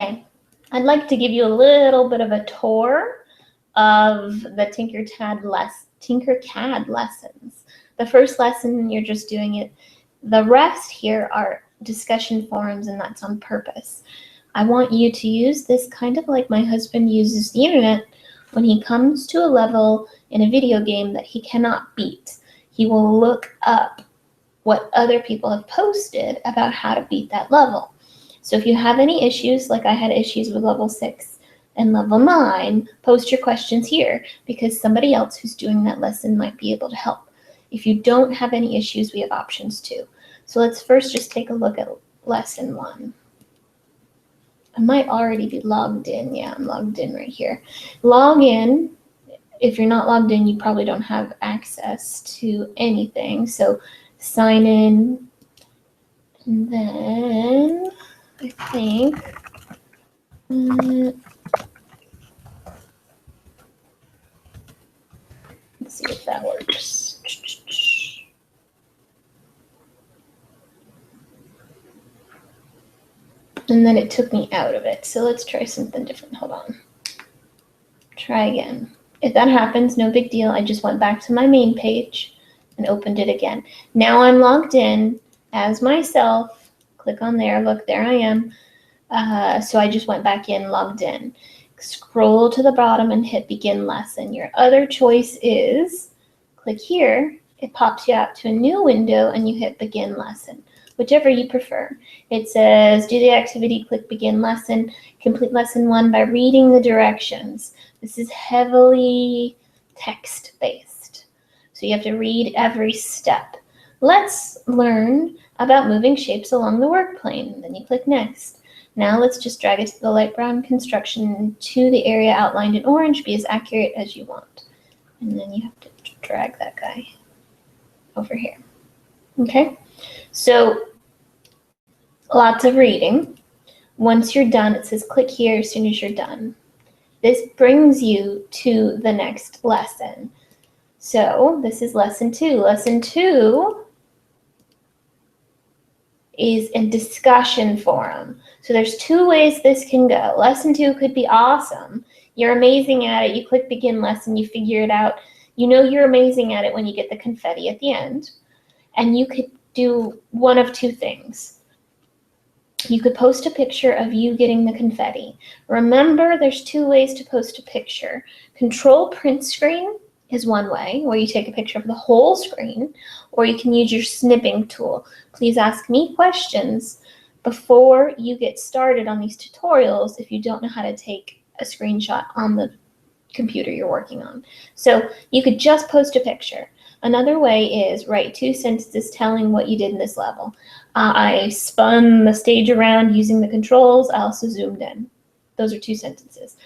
Okay, I'd like to give you a little bit of a tour of the Tinkercad lessons. The first lesson, you're just doing it. The rest here are discussion forums, and that's on purpose. I want you to use this kind of like my husband uses the internet when he comes to a level in a video game that he cannot beat. He will look up what other people have posted about how to beat that level. So if you have any issues, like I had issues with level 6 and level 9, post your questions here because somebody else who's doing that lesson might be able to help. If you don't have any issues, we have options too. So let's first just take a look at lesson 1. I might already be logged in. Yeah, I'm logged in right here. Log in. If you're not logged in, you probably don't have access to anything. So sign in, and then I think let's see if that works. And then it took me out of it. So let's try something different. Hold on. Try again. If that happens, no big deal. I just went back to my main page and opened it again. Now I'm logged in as myself. Click on there. Look, there I am. So I just went back in, logged in. Scroll to the bottom and hit begin lesson. Your other choice is click here. It pops you out to a new window and you hit begin lesson, whichever you prefer. It says do the activity, click begin lesson, complete lesson 1 by reading the directions. This is heavily text-based, so you have to read every step. Let's learn about moving shapes along the work plane. Then you click next. Now let's just drag it to the light brown construction to the area outlined in orange. Be as accurate as you want. And then you have to drag that guy over here. Okay, so lots of reading. Once you're done, it says click here as soon as you're done. This brings you to the next lesson. So this is lesson 2. Lesson 2 is a discussion forum. So there's 2 ways this can go. Lesson 2 could be awesome. You're amazing at it. You click begin lesson, you figure it out. You know you're amazing at it when you get the confetti at the end. And you could do one of 2 things. You could post a picture of you getting the confetti. Remember, there's 2 ways to post a picture. Control print screen is one way, where you take a picture of the whole screen, or you can use your snipping tool. Please ask me questions before you get started on these tutorials if you don't know how to take a screenshot on the computer you're working on. So you could just post a picture. Another way is write 2 sentences telling what you did in this level. I spun the stage around using the controls. I also zoomed in. Those are 2 sentences.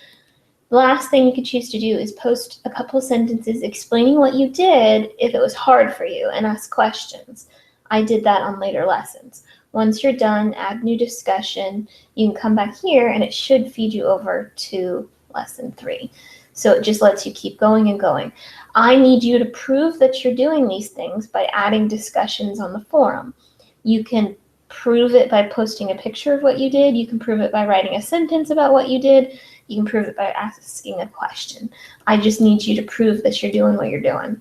The last thing you could choose to do is post a couple of sentences explaining what you did if it was hard for you and ask questions. I did that on later lessons. Once you're done, add new discussion. You can come back here and it should feed you over to lesson 3. So it just lets you keep going and going. I need you to prove that you're doing these things by adding discussions on the forum. You can prove it by posting a picture of what you did. You can prove it by writing a sentence about what you did. You can prove it by asking a question. I just need you to prove that you're doing what you're doing.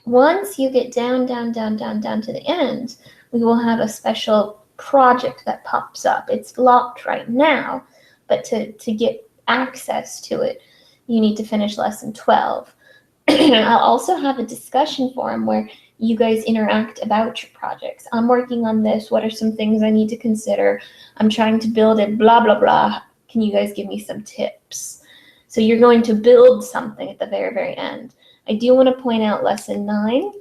Once you get down to the end, we will have a special project that pops up. It's locked right now, but to get access to it, you need to finish lesson 12. I'll also have a discussion forum where you guys interact about your projects. I'm working on this. What are some things I need to consider? I'm trying to build it, blah, blah, blah. Can you guys give me some tips? So you're going to build something at the very, very end. I do want to point out lesson 9.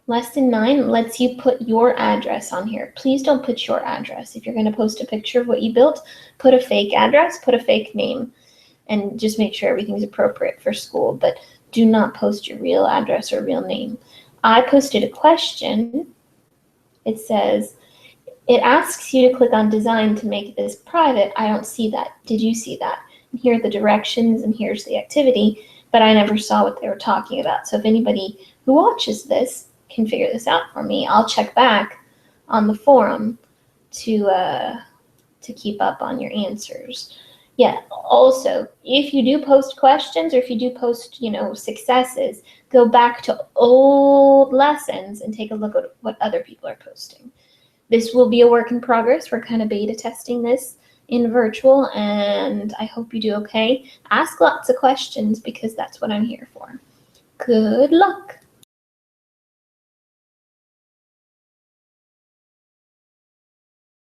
Lesson 9 lets you put your address on here. Please don't put your address. If you're going to post a picture of what you built, put a fake address, put a fake name, and just make sure everything's appropriate for school. But do not post your real address or real name. I posted a question. It says, it asks you to click on design to make this private. I don't see that. Did you see that? And here are the directions and here's the activity, but I never saw what they were talking about. So if anybody who watches this can figure this out for me, I'll check back on the forum to keep up on your answers. Yeah, also, if you do post questions or if you do post, successes, go back to old lessons and take a look at what other people are posting. This will be a work in progress. We're kind of beta testing this in virtual, and I hope you do okay. Ask lots of questions because that's what I'm here for. Good luck.